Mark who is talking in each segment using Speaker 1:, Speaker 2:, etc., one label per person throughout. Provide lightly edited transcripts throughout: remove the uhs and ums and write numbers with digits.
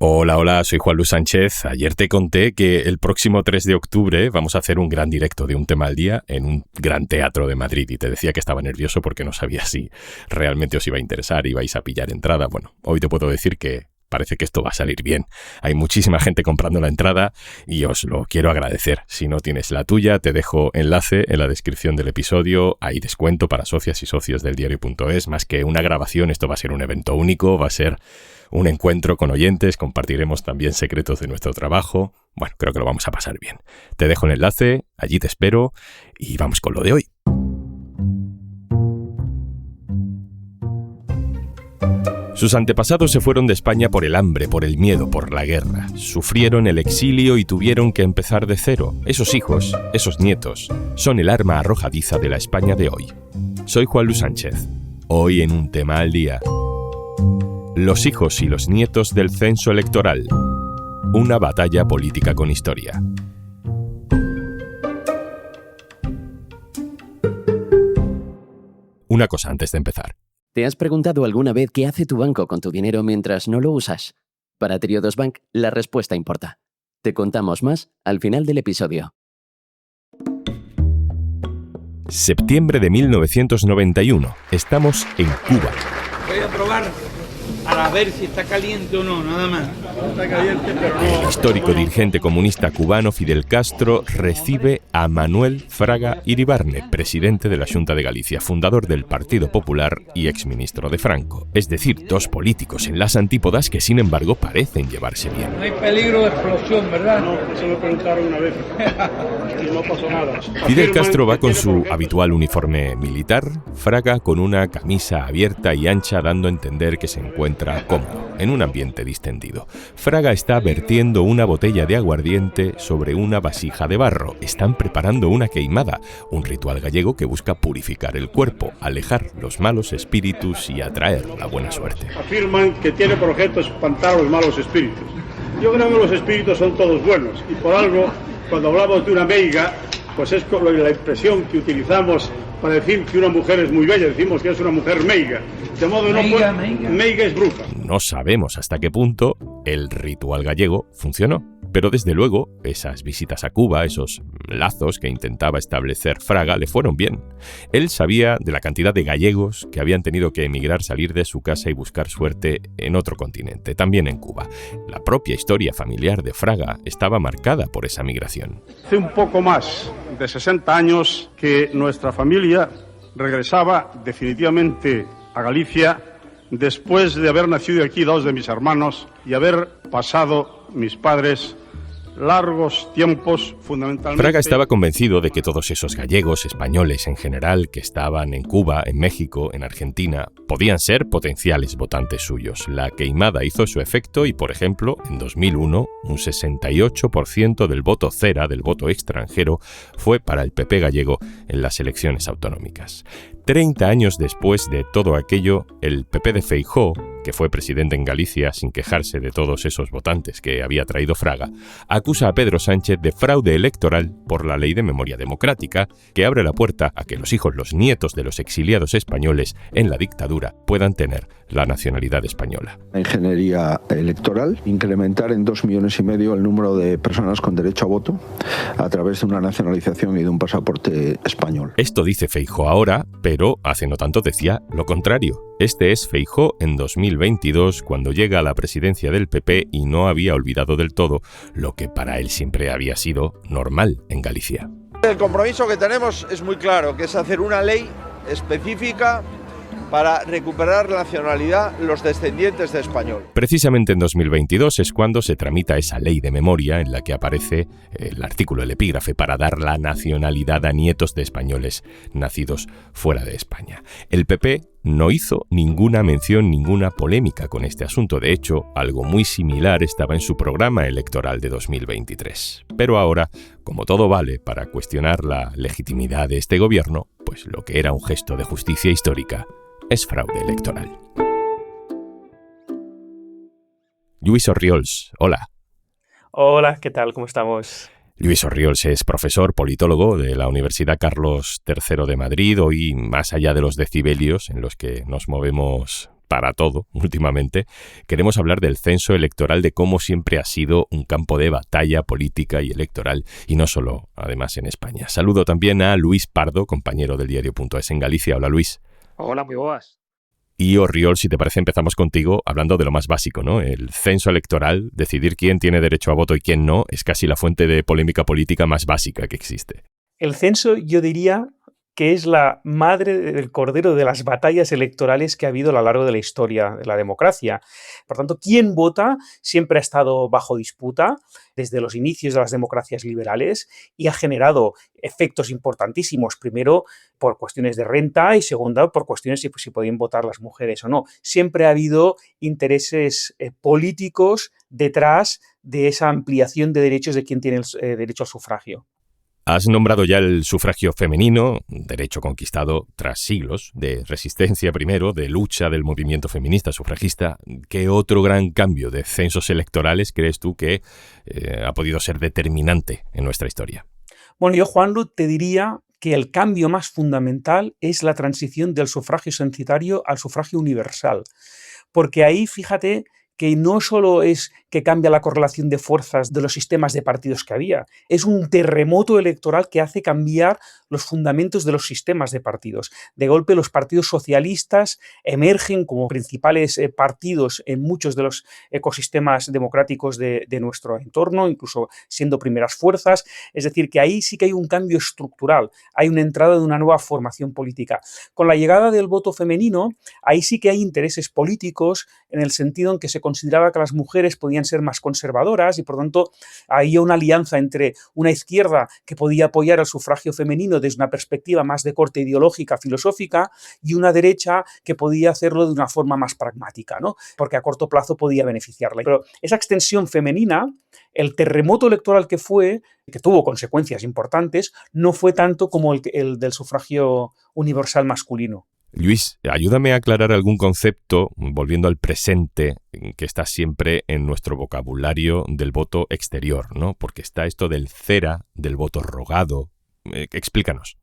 Speaker 1: Hola, hola, soy Juan Luis Sánchez. Ayer te conté que el próximo 3 de octubre vamos a hacer un gran directo de un tema al día en un gran teatro de Madrid y te decía que estaba nervioso porque no sabía si realmente os iba a interesar, ibais a pillar entrada. Bueno, hoy te puedo decir que parece que esto va a salir bien. Hay muchísima gente comprando la entrada y os lo quiero agradecer. Si no tienes la tuya, te dejo enlace en la descripción del episodio. Hay descuento para socias y socios del diario.es. Más que una grabación, esto va a ser un evento único, va a ser un encuentro con oyentes, compartiremos también secretos de nuestro trabajo. Bueno, creo que lo vamos a pasar bien. Te dejo el enlace, allí te espero y vamos con lo de hoy. Sus antepasados se fueron de España por el hambre, por el miedo, por la guerra. Sufrieron el exilio y tuvieron que empezar de cero. Esos hijos, esos nietos, son el arma arrojadiza de la España de hoy. Soy Juan Luis Sánchez. Hoy en un tema al día. Los hijos y los nietos del censo electoral. Una batalla política con historia. Una cosa antes de empezar.
Speaker 2: ¿Te has preguntado alguna vez qué hace tu banco con tu dinero mientras no lo usas? Para Triodos Bank, la respuesta importa. Te contamos más al final del episodio.
Speaker 1: Septiembre de 1991. Estamos en Cuba.
Speaker 3: Voy a probar a ver si está caliente o no, nada más. Está caliente, pero no.
Speaker 1: El histórico dirigente comunista cubano Fidel Castro recibe a Manuel Fraga Iribarne, presidente de la Xunta de Galicia, fundador del Partido Popular y exministro de Franco. Es decir, dos políticos en las antípodas que, sin embargo, parecen llevarse bien.
Speaker 3: No hay peligro de explosión, ¿verdad?
Speaker 4: No, eso lo preguntaron una vez y no pasó nada.
Speaker 1: Fidel Castro va con su habitual uniforme militar, Fraga con una camisa abierta y ancha, dando a entender que se encuentra cómodo, en un ambiente distendido. Fraga está vertiendo una botella de aguardiente sobre una vasija de barro. Están preparando una queimada, un ritual gallego que busca purificar el cuerpo, alejar los malos espíritus y atraer la buena suerte.
Speaker 4: Afirman que tiene por objeto espantar a los malos espíritus. Yo creo que los espíritus son todos buenos y por algo, cuando hablamos de una meiga, pues es la expresión que utilizamos para decir que una mujer es muy bella, decimos que es una mujer meiga. De modo meiga es bruja.
Speaker 1: No sabemos hasta qué punto el ritual gallego funcionó, pero desde luego esas visitas a Cuba, esos lazos que intentaba establecer Fraga, le fueron bien. Él sabía de la cantidad de gallegos que habían tenido que emigrar, salir de su casa y buscar suerte en otro continente, también en Cuba. La propia historia familiar de Fraga estaba marcada por esa migración.
Speaker 4: Hace un poco más de 60 años que nuestra familia regresaba definitivamente a Galicia después de haber nacido aquí dos de mis hermanos y haber pasado mis padres largos tiempos, fundamentalmente.
Speaker 1: Fraga estaba convencido de que todos esos gallegos, españoles en general, que estaban en Cuba, en México, en Argentina, podían ser potenciales votantes suyos. La queimada hizo su efecto y, por ejemplo, en 2001, un 68% del voto cera, del voto extranjero, fue para el PP gallego en las elecciones autonómicas. 30 años después de todo aquello, el PP de Feijóo, que fue presidente en Galicia sin quejarse de todos esos votantes que había traído Fraga, acusa a Pedro Sánchez de fraude electoral por la Ley de Memoria Democrática, que abre la puerta a que los hijos, los nietos de los exiliados españoles en la dictadura puedan tener la nacionalidad española.
Speaker 5: La ingeniería electoral, incrementar en 2,5 millones el número de personas con derecho a voto a través de una nacionalización y de un pasaporte español.
Speaker 1: Esto dice Feijóo ahora, pero hace no tanto decía lo contrario. Este es Feijóo en 2022, cuando llega a la presidencia del PP y no había olvidado del todo lo que para él siempre había sido normal en Galicia.
Speaker 6: El compromiso que tenemos es muy claro, que es hacer una ley específica para recuperar la nacionalidad los descendientes de español.
Speaker 1: Precisamente en 2022 es cuando se tramita esa ley de memoria en la que aparece el artículo, el epígrafe, para dar la nacionalidad a nietos de españoles nacidos fuera de España. El PP no hizo ninguna mención, ninguna polémica con este asunto. De hecho, algo muy similar estaba en su programa electoral de 2023. Pero ahora, como todo vale para cuestionar la legitimidad de este gobierno, pues lo que era un gesto de justicia histórica es fraude electoral. Lluís Orriols, hola.
Speaker 7: Hola, ¿qué tal? ¿Cómo estamos?
Speaker 1: Lluís Orriols es profesor politólogo de la Universidad Carlos III de Madrid. Hoy, más allá de los decibelios en los que nos movemos para todo últimamente, queremos hablar del censo electoral, de cómo siempre ha sido un campo de batalla política y electoral, y no solo, además, en España. Saludo también a Luis Pardo, compañero del diario.es en Galicia. Hola, Luis.
Speaker 7: Hola, muy boas.
Speaker 1: Y Oriol, si te parece, empezamos contigo hablando de lo más básico, ¿no? El censo electoral, decidir quién tiene derecho a voto y quién no, es casi la fuente de polémica política más básica que existe.
Speaker 7: El censo, yo diría que es la madre del cordero de las batallas electorales que ha habido a lo largo de la historia de la democracia. Por tanto, quién vota siempre ha estado bajo disputa desde los inicios de las democracias liberales y ha generado efectos importantísimos. Primero, por cuestiones de renta y segundo, por cuestiones de si podían votar las mujeres o no. Siempre ha habido intereses políticos detrás de esa ampliación de derechos de quien tiene el derecho al sufragio.
Speaker 1: Has nombrado ya el sufragio femenino, derecho conquistado tras siglos de resistencia primero, de lucha del movimiento feminista sufragista. ¿Qué otro gran cambio de censos electorales crees tú que ha podido ser determinante en nuestra historia?
Speaker 7: Bueno, yo, Juanlu, te diría que el cambio más fundamental es la transición del sufragio censitario al sufragio universal. Porque ahí, fíjate, que no solo es que cambia la correlación de fuerzas de los sistemas de partidos que había, es un terremoto electoral que hace cambiar los fundamentos de los sistemas de partidos. De golpe, los partidos socialistas emergen como principales partidos en muchos de los ecosistemas democráticos de nuestro entorno, incluso siendo primeras fuerzas. Es decir, que ahí sí que hay un cambio estructural, hay una entrada de una nueva formación política. Con la llegada del voto femenino, ahí sí que hay intereses políticos en el sentido en que se consideraba que las mujeres podían ser más conservadoras y, por tanto, había una alianza entre una izquierda que podía apoyar el sufragio femenino desde una perspectiva más de corte ideológica, filosófica, y una derecha que podía hacerlo de una forma más pragmática, ¿no? Porque a corto plazo podía beneficiarla. Pero esa extensión femenina, el terremoto electoral que tuvo consecuencias importantes, no fue tanto como el del sufragio universal masculino.
Speaker 1: Luis, ayúdame a aclarar algún concepto, volviendo al presente, que está siempre en nuestro vocabulario del voto exterior, ¿no? Porque está esto del cera, del voto rogado. Explícanos.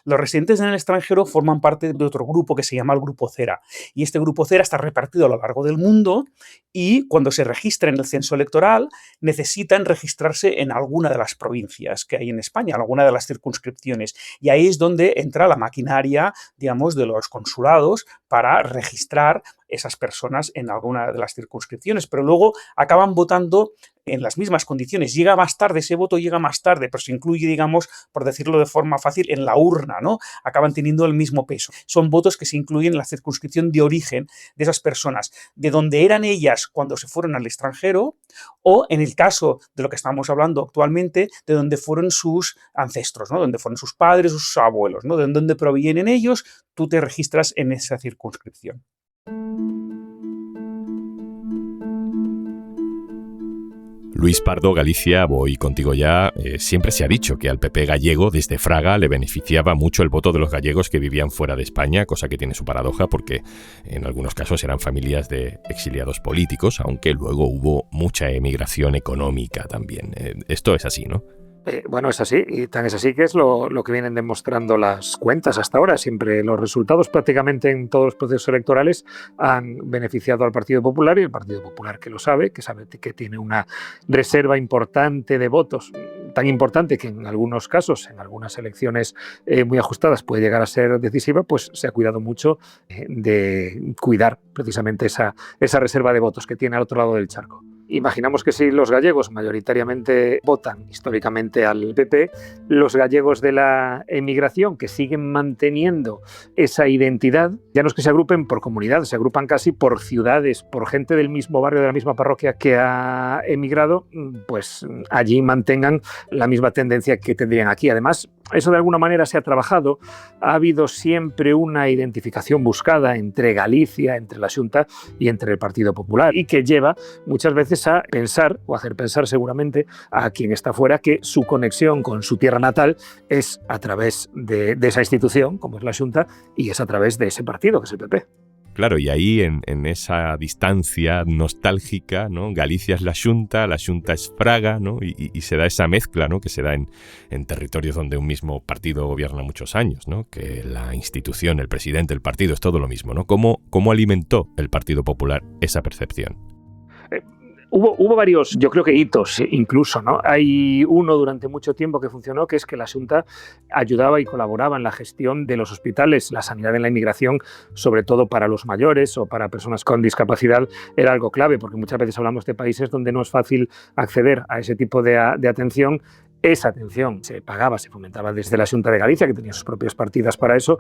Speaker 7: Los residentes en el extranjero forman parte de otro grupo que se llama el Grupo Cera. Y este Grupo Cera está repartido a lo largo del mundo y cuando se registra en el censo electoral necesitan registrarse en alguna de las provincias que hay en España, alguna de las circunscripciones. Y ahí es donde entra la maquinaria, digamos, de los consulados para registrar esas personas en alguna de las circunscripciones, pero luego acaban votando en las mismas condiciones. Llega más tarde, ese voto llega más tarde, pero se incluye, digamos, por decirlo de forma fácil, en la urna, ¿no? Acaban teniendo el mismo peso. Son votos que se incluyen en la circunscripción de origen de esas personas, de donde eran ellas cuando se fueron al extranjero, o en el caso de lo que estamos hablando actualmente, de donde fueron sus ancestros, ¿no? Donde fueron sus padres, sus abuelos, ¿no? De donde provienen ellos, tú te registras en esa circunscripción.
Speaker 1: Luis Pardo, Galicia, voy contigo ya. Siempre se ha dicho que al PP gallego, desde Fraga, le beneficiaba mucho el voto de los gallegos que vivían fuera de España, cosa que tiene su paradoja porque en algunos casos eran familias de exiliados políticos, aunque luego hubo mucha emigración económica también. Esto es así, ¿no?
Speaker 8: Bueno, es así, y tan es así que es lo que vienen demostrando las cuentas hasta ahora. Siempre los resultados prácticamente en todos los procesos electorales han beneficiado al Partido Popular, y el Partido Popular que sabe que tiene una reserva importante de votos, tan importante que en algunos casos, en algunas elecciones muy ajustadas puede llegar a ser decisiva, pues se ha cuidado mucho de cuidar precisamente esa reserva de votos que tiene al otro lado del charco. Imaginamos que si los gallegos mayoritariamente votan históricamente al PP, los gallegos de la emigración que siguen manteniendo esa identidad, ya no es que se agrupen por comunidad, se agrupan casi por ciudades, por gente del mismo barrio, de la misma parroquia que ha emigrado, pues allí mantengan la misma tendencia que tendrían aquí. Además, eso de alguna manera se ha trabajado, ha habido siempre una identificación buscada entre Galicia, entre la Xunta y entre el Partido Popular, y que lleva muchas veces a pensar, o hacer pensar seguramente a quien está fuera, que su conexión con su tierra natal es a través de esa institución, como es la Xunta, y es a través de ese partido, que es el PP.
Speaker 1: Claro, y ahí en esa distancia nostálgica, ¿no? Galicia es la Xunta es Fraga, ¿no? Y se da esa mezcla, ¿no? Que se da en territorios donde un mismo partido gobierna muchos años, ¿no? Que la institución, el presidente, el partido, es todo lo mismo, ¿no? ¿Cómo alimentó el Partido Popular esa percepción?
Speaker 8: Hubo varios, yo creo que hitos incluso, ¿no? Hay uno durante mucho tiempo que funcionó, que es que la Xunta ayudaba y colaboraba en la gestión de los hospitales. La sanidad en la inmigración, sobre todo para los mayores o para personas con discapacidad, era algo clave, porque muchas veces hablamos de países donde no es fácil acceder a ese tipo de atención. Esa atención se pagaba, se fomentaba desde la Xunta de Galicia, que tenía sus propias partidas para eso.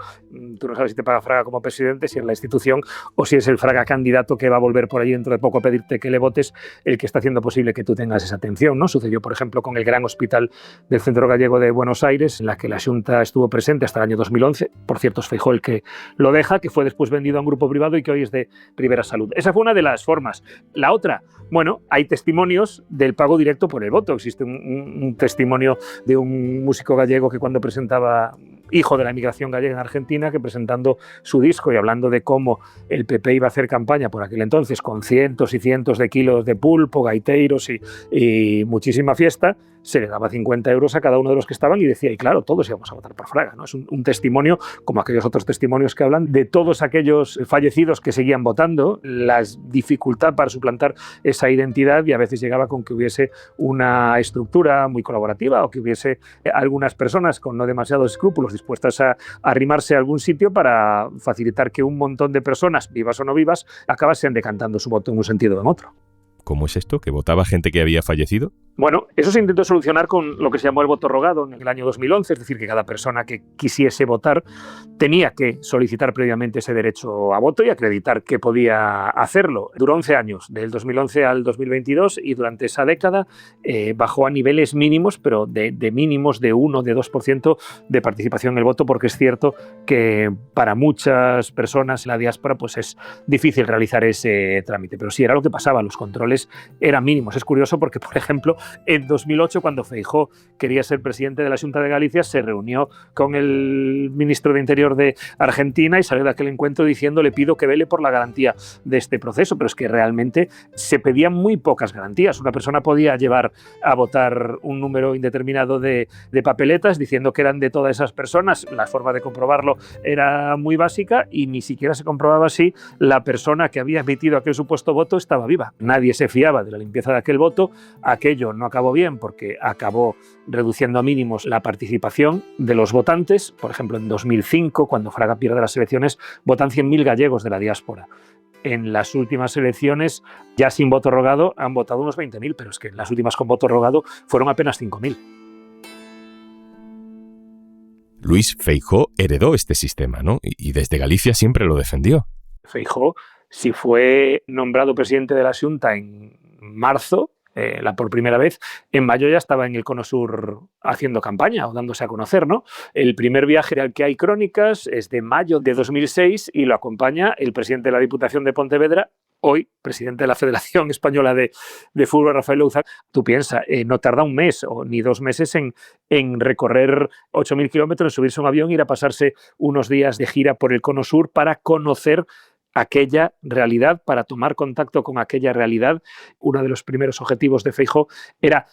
Speaker 8: Tú no sabes si te paga Fraga como presidente, si es la institución o si es el Fraga candidato que va a volver por allí dentro de poco a pedirte que le votes, el que está haciendo posible que tú tengas esa atención, ¿no? Sucedió, por ejemplo, con el gran hospital del Centro Gallego de Buenos Aires, en la que la Xunta estuvo presente hasta el año 2011. Por cierto, es Feijóo el que lo deja, que fue después vendido a un grupo privado y que hoy es de Rivera Salud. Esa fue una de las formas. La otra, bueno, hay testimonios del pago directo por el voto. Existe un testimonio de un músico gallego que cuando presentaba, hijo de la emigración gallega en Argentina, que presentando su disco y hablando de cómo el PP iba a hacer campaña por aquel entonces con cientos y cientos de kilos de pulpo, gaiteros y muchísima fiesta, se le daba 50 euros a cada uno de los que estaban y decía, y claro, todos íbamos a votar por Fraga, ¿no? Es un testimonio, como aquellos otros testimonios que hablan de todos aquellos fallecidos que seguían votando, la dificultad para suplantar esa identidad, y a veces llegaba con que hubiese una estructura muy colaborativa o que hubiese algunas personas con no demasiados escrúpulos dispuestas a arrimarse a algún sitio para facilitar que un montón de personas, vivas o no vivas, acabasen decantando su voto en un sentido o en otro.
Speaker 1: ¿Cómo es esto? ¿Que votaba gente que había fallecido?
Speaker 8: Bueno, eso se intentó solucionar con lo que se llamó el voto rogado en el año 2011, es decir, que cada persona que quisiese votar tenía que solicitar previamente ese derecho a voto y acreditar que podía hacerlo. Duró 11 años, del 2011 al 2022, y durante esa década bajó a niveles mínimos, pero de mínimos de 1, de 2% de participación en el voto, porque es cierto que para muchas personas en la diáspora pues es difícil realizar ese trámite. Pero sí, era lo que pasaba, los controles eran mínimos. Es curioso porque, por ejemplo, en 2008, cuando Feijóo quería ser presidente de la Xunta de Galicia, se reunió con el ministro de Interior de Argentina y salió de aquel encuentro diciendo: le pido que vele por la garantía de este proceso. Pero es que realmente se pedían muy pocas garantías. Una persona podía llevar a votar un número indeterminado de papeletas diciendo que eran de todas esas personas. La forma de comprobarlo era muy básica y ni siquiera se comprobaba si la persona que había emitido aquel supuesto voto estaba viva. Nadie se fiaba de la limpieza de aquel voto. Aquello no acabó bien porque acabó reduciendo a mínimos la participación de los votantes. Por ejemplo, en 2005, cuando Fraga pierde las elecciones, votan 100.000 gallegos de la diáspora. En las últimas elecciones, ya sin voto rogado, han votado unos 20.000, pero es que en las últimas con voto rogado fueron apenas 5.000.
Speaker 1: Luis Feijóo heredó este sistema, ¿no? Y desde Galicia siempre lo defendió.
Speaker 8: Feijóo, si fue nombrado presidente de la Xunta en marzo, por primera vez, en mayo ya estaba en el Cono Sur haciendo campaña o dándose a conocer, ¿no? El primer viaje al que hay crónicas es de mayo de 2006 y lo acompaña el presidente de la Diputación de Pontevedra, hoy presidente de la Federación Española de Fútbol, Rafael Louzán. Tú piensas, no tarda un mes o ni 2 meses en recorrer 8.000 kilómetros, subirse a un avión, ir a pasarse unos días de gira por el Cono Sur para conocer aquella realidad, para tomar contacto con aquella realidad. Uno de los primeros objetivos de Feijóo era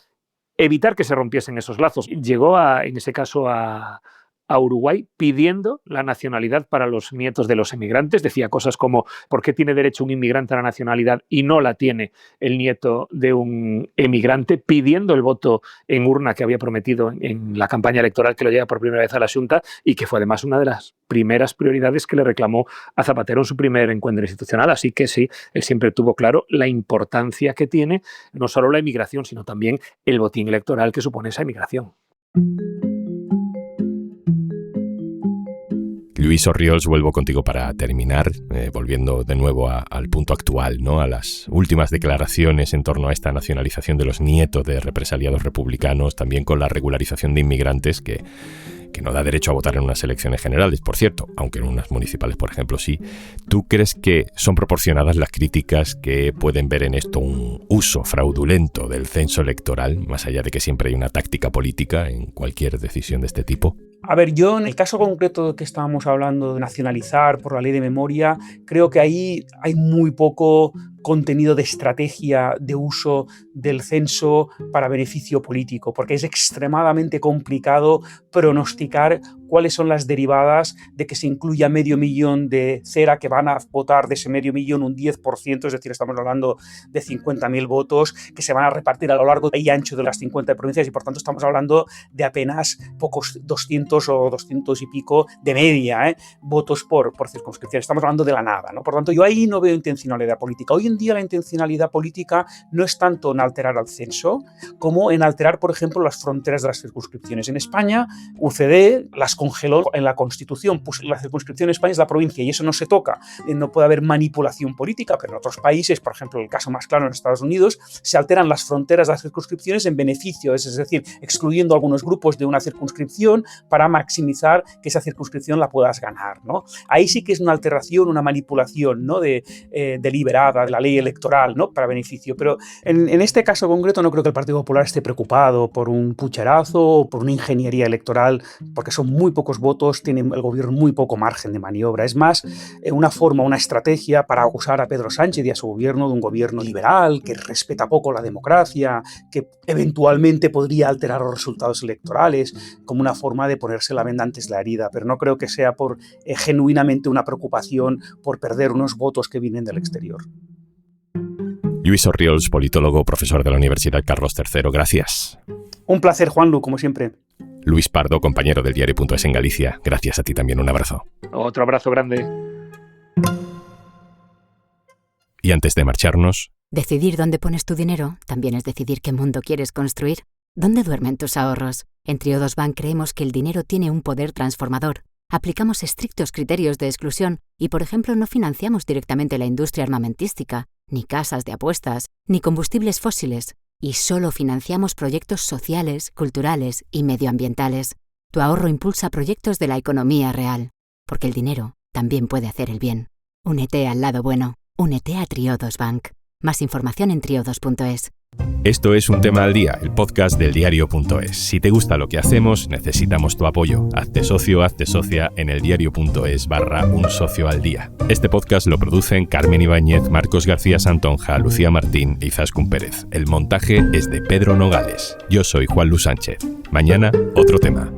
Speaker 8: evitar que se rompiesen esos lazos. Llegó en ese caso a Uruguay pidiendo la nacionalidad para los nietos de los emigrantes. Decía cosas como: ¿por qué tiene derecho un inmigrante a la nacionalidad y no la tiene el nieto de un emigrante? Pidiendo el voto en urna que había prometido en la campaña electoral que lo lleva por primera vez a la Xunta, y que fue además una de las primeras prioridades que le reclamó a Zapatero en su primer encuentro institucional. Así que sí, él siempre tuvo claro la importancia que tiene no solo la emigración, sino también el botín electoral que supone esa emigración.
Speaker 1: Luis Orriols, vuelvo contigo para terminar, volviendo de nuevo al punto actual, ¿no? A las últimas declaraciones en torno a esta nacionalización de los nietos de represaliados republicanos, también con la regularización de inmigrantes que que no da derecho a votar en unas elecciones generales, por cierto, aunque en unas municipales, por ejemplo, sí. ¿Tú crees que son proporcionadas las críticas que pueden ver en esto un uso fraudulento del censo electoral, más allá de que siempre hay una táctica política en cualquier decisión de este tipo?
Speaker 7: A ver, yo en el caso concreto que estábamos hablando de nacionalizar por la ley de memoria, creo que ahí hay muy poco contenido de estrategia de uso del censo para beneficio político, porque es extremadamente complicado pronosticar cuáles son las derivadas de que se incluya 500.000 de cera que van a votar de ese 500.000 un 10%, es decir, estamos hablando de 50.000 votos que se van a repartir a lo largo y ancho de las 50 provincias y por tanto estamos hablando de apenas pocos 200 o 200 y pico de media, votos por circunscripción. Estamos hablando de la nada, ¿no? Por tanto, yo ahí no veo intencionalidad política. Hoy en día la intencionalidad política no es tanto en alterar al censo como en alterar, por ejemplo, las fronteras de las circunscripciones. En España, UCD las congeló en la Constitución, pues la circunscripción en España es la provincia y eso no se toca. No puede haber manipulación política, pero en otros países, por ejemplo, el caso más claro en Estados Unidos, se alteran las fronteras de las circunscripciones en beneficio, es decir, excluyendo algunos grupos de una circunscripción para maximizar que esa circunscripción la puedas ganar, ¿no? Ahí sí que es una alteración, una manipulación, ¿no? Deliberada de la ley electoral, ¿no? Para beneficio, pero en este caso concreto no creo que el Partido Popular esté preocupado por un pucherazo o por una ingeniería electoral, porque son muy pocos votos, tiene el gobierno muy poco margen de maniobra. Es más una forma, una estrategia para acusar a Pedro Sánchez y a su gobierno de un gobierno liberal, que respeta poco la democracia, que eventualmente podría alterar los resultados electorales, como una forma de ponerse la venda antes la herida, pero no creo que sea por genuinamente una preocupación por perder unos votos que vienen del exterior.
Speaker 1: Lluís Orriols, politólogo, profesor de la Universidad Carlos III, gracias.
Speaker 7: Un placer, Juanlu, como siempre.
Speaker 1: Luis Pardo, compañero del diario.es en Galicia, gracias a ti también, un abrazo.
Speaker 8: Otro abrazo grande.
Speaker 1: Y antes de marcharnos...
Speaker 9: Decidir dónde pones tu dinero también es decidir qué mundo quieres construir. ¿Dónde duermen tus ahorros? En Triodos Bank creemos que el dinero tiene un poder transformador. Aplicamos estrictos criterios de exclusión y, por ejemplo, no financiamos directamente la industria armamentística, ni casas de apuestas, ni combustibles fósiles. Y solo financiamos proyectos sociales, culturales y medioambientales. Tu ahorro impulsa proyectos de la economía real. Porque el dinero también puede hacer el bien. Únete al lado bueno. Únete a Triodos Bank. Más información en triodos.es.
Speaker 1: Esto es Un Tema al Día, el podcast del diario.es. Si te gusta lo que hacemos, necesitamos tu apoyo. Hazte socio, hazte socia en eldiario.es/un socio al día. Este podcast lo producen Carmen Ibáñez, Marcos García Santonja, Lucía Martín e Izaskun Pérez. El montaje es de Pedro Nogales. Yo soy Juanlu Sánchez. Mañana, otro tema.